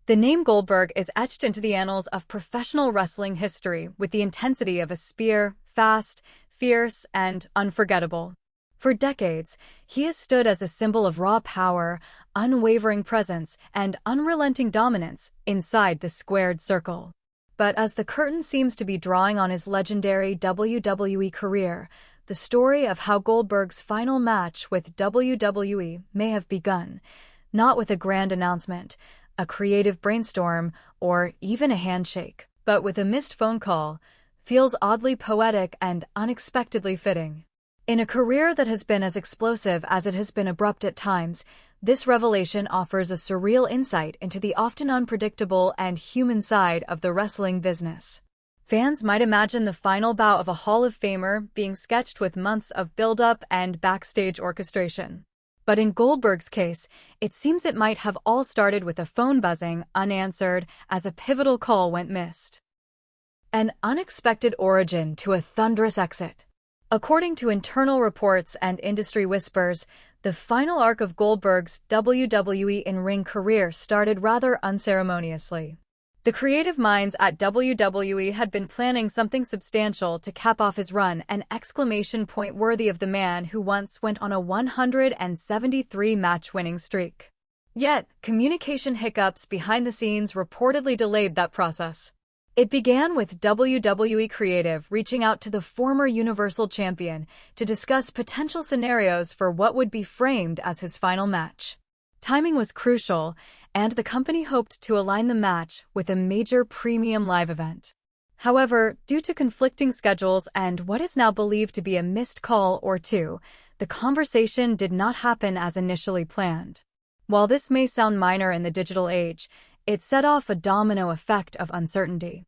The name Goldberg is etched into the annals of professional wrestling history with the intensity of a spear, fast, fierce, and unforgettable. For decades, he has stood as a symbol of raw power, unwavering presence, and unrelenting dominance inside the squared circle. But as the curtain seems to be drawing on his legendary WWE career, the story of how Goldberg's final match with WWE may have begun, not with a grand announcement, a creative brainstorm, or even a handshake, but with a missed phone call, feels oddly poetic and unexpectedly fitting. In a career that has been as explosive as it has been abrupt at times, this revelation offers a surreal insight into the often unpredictable and human side of the wrestling business. Fans might imagine the final bout of a Hall of Famer being sketched with months of build-up and backstage orchestration. But in Goldberg's case, it seems it might have all started with a phone buzzing unanswered as a pivotal call went missed. An unexpected origin to a thunderous exit. According to internal reports and industry whispers, the final arc of Goldberg's WWE in-ring career started rather unceremoniously. The creative minds at WWE had been planning something substantial to cap off his run, an exclamation point worthy of the man who once went on a 173-match winning streak. Yet, communication hiccups behind the scenes reportedly delayed that process. It began with WWE Creative reaching out to the former Universal Champion to discuss potential scenarios for what would be framed as his final match. Timing was crucial, and the company hoped to align the match with a major premium live event. However, due to conflicting schedules and what is now believed to be a missed call or two, the conversation did not happen as initially planned. While this may sound minor in the digital age, it set off a domino effect of uncertainty.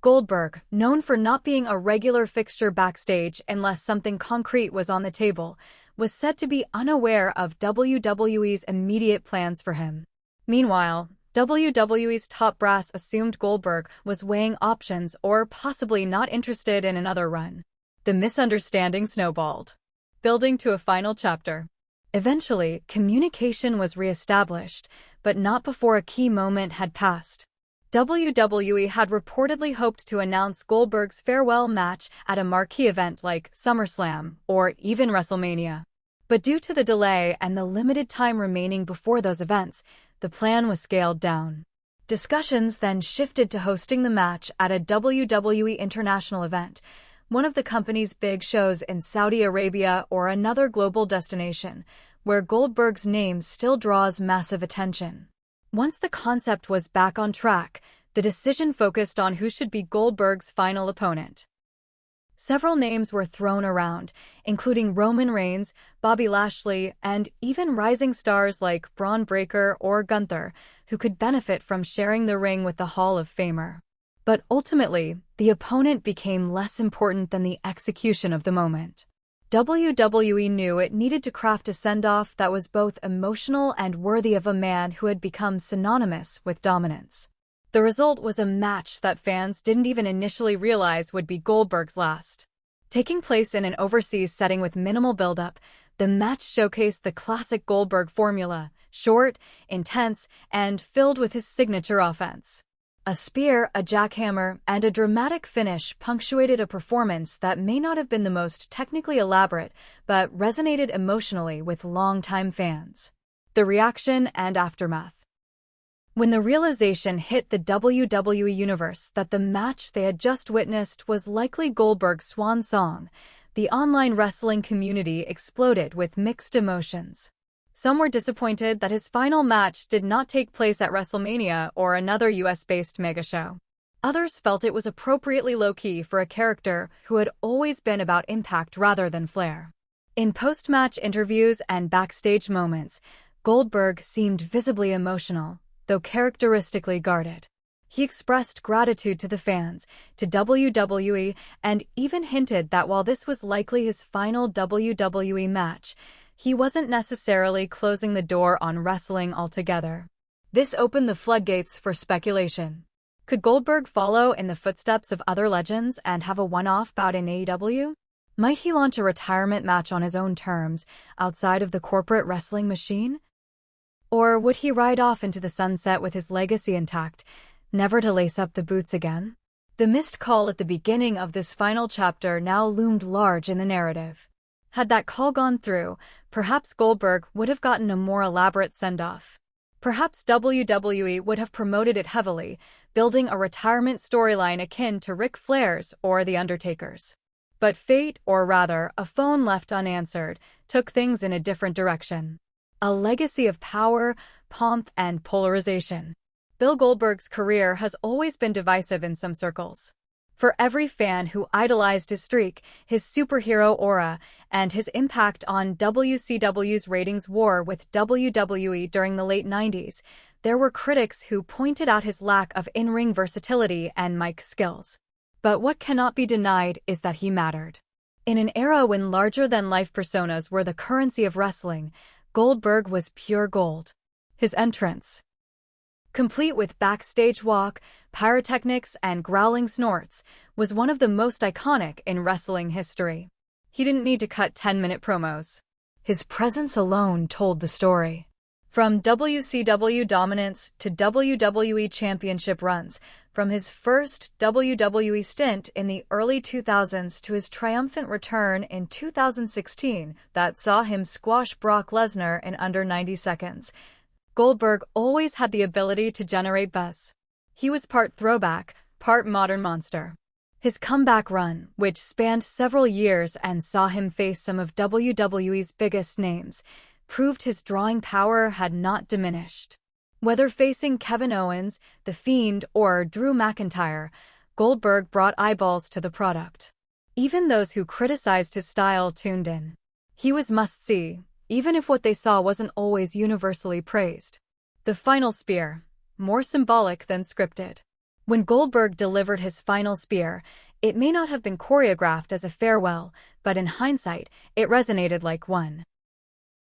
Goldberg, known for not being a regular fixture backstage unless something concrete was on the table, was said to be unaware of WWE's immediate plans for him. Meanwhile, WWE's top brass assumed Goldberg was weighing options or possibly not interested in another run. The misunderstanding snowballed, building to a final chapter. Eventually, communication was reestablished, but not before a key moment had passed. WWE had reportedly hoped to announce Goldberg's farewell match at a marquee event like SummerSlam or even WrestleMania. But due to the delay and the limited time remaining before those events, the plan was scaled down. Discussions then shifted to hosting the match at a WWE International event, one of the company's big shows in Saudi Arabia or another global destination, where Goldberg's name still draws massive attention. Once the concept was back on track, the decision focused on who should be Goldberg's final opponent. Several names were thrown around, including Roman Reigns, Bobby Lashley, and even rising stars like Braun Breaker or Gunther, who could benefit from sharing the ring with the Hall of Famer. But ultimately, the opponent became less important than the execution of the moment. WWE knew it needed to craft a send-off that was both emotional and worthy of a man who had become synonymous with dominance. The result was a match that fans didn't even initially realize would be Goldberg's last. Taking place in an overseas setting with minimal build-up, the match showcased the classic Goldberg formula: short, intense, and filled with his signature offense. A spear, a jackhammer, and a dramatic finish punctuated a performance that may not have been the most technically elaborate, but resonated emotionally with longtime fans. The reaction and aftermath. When the realization hit the WWE universe that the match they had just witnessed was likely Goldberg's swan song, the online wrestling community exploded with mixed emotions. Some were disappointed that his final match did not take place at WrestleMania or another US-based megashow. Others felt it was appropriately low-key for a character who had always been about impact rather than flair. In post-match interviews and backstage moments, Goldberg seemed visibly emotional, though characteristically guarded. He expressed gratitude to the fans, to WWE, and even hinted that while this was likely his final WWE match, he wasn't necessarily closing the door on wrestling altogether. This opened the floodgates for speculation. Could Goldberg follow in the footsteps of other legends and have a one-off bout in AEW? Might he launch a retirement match on his own terms, outside of the corporate wrestling machine? Or would he ride off into the sunset with his legacy intact, never to lace up the boots again? The missed call at the beginning of this final chapter now loomed large in the narrative. Had that call gone through, perhaps Goldberg would have gotten a more elaborate send-off. Perhaps WWE would have promoted it heavily, building a retirement storyline akin to Ric Flair's or The Undertaker's. But fate, or rather, a phone left unanswered, took things in a different direction. A legacy of power, pomp, and polarization. Bill Goldberg's career has always been divisive in some circles. For every fan who idolized his streak, his superhero aura, and his impact on WCW's ratings war with WWE during the late 90s, there were critics who pointed out his lack of in-ring versatility and mic skills. But what cannot be denied is that he mattered. In an era when larger-than-life personas were the currency of wrestling, Goldberg was pure gold. His entrance, complete with backstage walk, pyrotechnics, and growling snorts, was one of the most iconic in wrestling history. He didn't need to cut 10-minute promos. His presence alone told the story. From WCW dominance to WWE championship runs, from his first WWE stint in the early 2000s to his triumphant return in 2016 that saw him squash Brock Lesnar in under 90 seconds, Goldberg always had the ability to generate buzz. He was part throwback, part modern monster. His comeback run, which spanned several years and saw him face some of WWE's biggest names, proved his drawing power had not diminished. Whether facing Kevin Owens, The Fiend, or Drew McIntyre, Goldberg brought eyeballs to the product. Even those who criticized his style tuned in. He was must-see, even if what they saw wasn't always universally praised. The final spear, more symbolic than scripted. When Goldberg delivered his final spear, it may not have been choreographed as a farewell, but in hindsight, it resonated like one.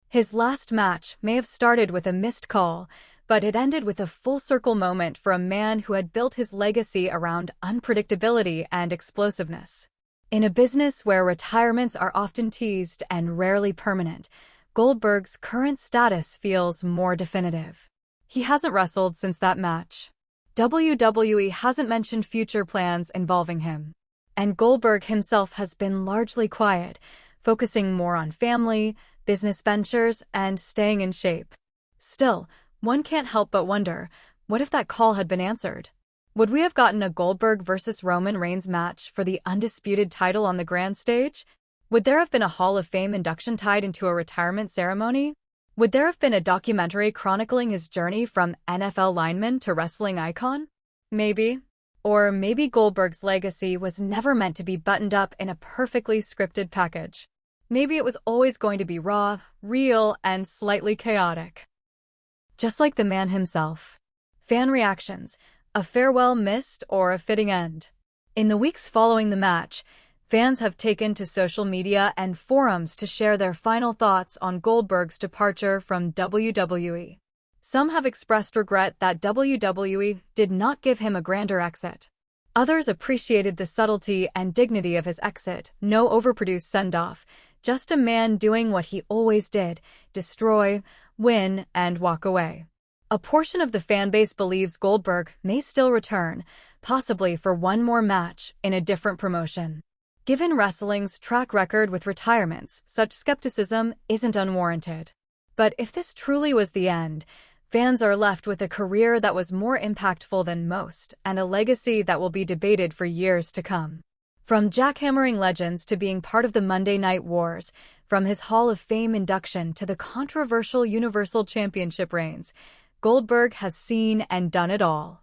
His last match may have started with a missed call, but it ended with a full-circle moment for a man who had built his legacy around unpredictability and explosiveness. In a business where retirements are often teased and rarely permanent, Goldberg's current status feels more definitive. He hasn't wrestled since that match. WWE hasn't mentioned future plans involving him. And Goldberg himself has been largely quiet, focusing more on family, business ventures, and staying in shape. Still, one can't help but wonder, what if that call had been answered? Would we have gotten a Goldberg versus Roman Reigns match for the undisputed title on the grand stage? Would there have been a Hall of Fame induction tied into a retirement ceremony? Would there have been a documentary chronicling his journey from NFL lineman to wrestling icon? Maybe. Or maybe Goldberg's legacy was never meant to be buttoned up in a perfectly scripted package. Maybe it was always going to be raw, real, and slightly chaotic. Just like the man himself. Fan reactions, a farewell missed or a fitting end. In the weeks following the match, fans have taken to social media and forums to share their final thoughts on Goldberg's departure from WWE. Some have expressed regret that WWE did not give him a grander exit. Others appreciated the subtlety and dignity of his exit, no overproduced send-off, just a man doing what he always did, destroy, win, and walk away. A portion of the fanbase believes Goldberg may still return, possibly for one more match in a different promotion. Given wrestling's track record with retirements, such skepticism isn't unwarranted. But if this truly was the end, fans are left with a career that was more impactful than most and a legacy that will be debated for years to come. From jackhammering legends to being part of the Monday Night Wars, from his Hall of Fame induction to the controversial Universal Championship reigns, Goldberg has seen and done it all.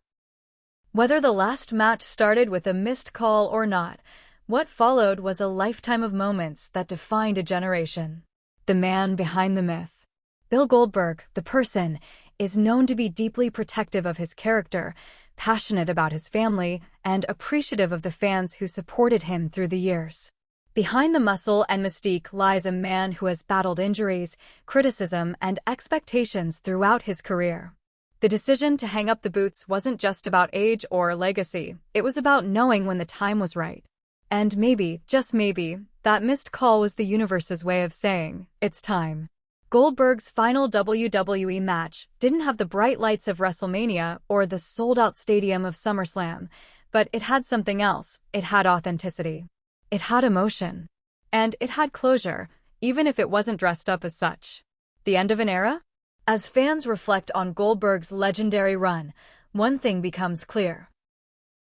Whether the last match started with a missed call or not, what followed was a lifetime of moments that defined a generation. The man behind the myth. Bill Goldberg, the person, is known to be deeply protective of his character, passionate about his family, and appreciative of the fans who supported him through the years. Behind the muscle and mystique lies a man who has battled injuries, criticism, and expectations throughout his career. The decision to hang up the boots wasn't just about age or legacy, it was about knowing when the time was right. And maybe, just maybe, that missed call was the universe's way of saying, it's time. Goldberg's final WWE match didn't have the bright lights of WrestleMania or the sold-out stadium of SummerSlam, but it had something else. It had authenticity. It had emotion. And it had closure, even if it wasn't dressed up as such. The end of an era? As fans reflect on Goldberg's legendary run, one thing becomes clear.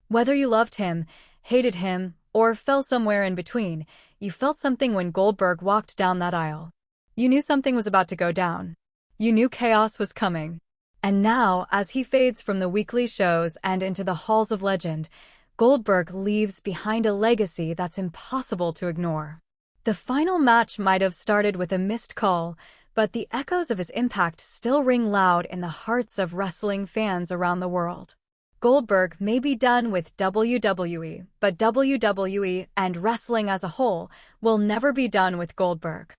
Whether you loved him, hated him, or fell somewhere in between, you felt something when Goldberg walked down that aisle. You knew something was about to go down. You knew chaos was coming. And now, as he fades from the weekly shows and into the halls of legend, Goldberg leaves behind a legacy that's impossible to ignore. The final match might have started with a missed call, but the echoes of his impact still ring loud in the hearts of wrestling fans around the world. Goldberg may be done with WWE, but WWE and wrestling as a whole will never be done with Goldberg.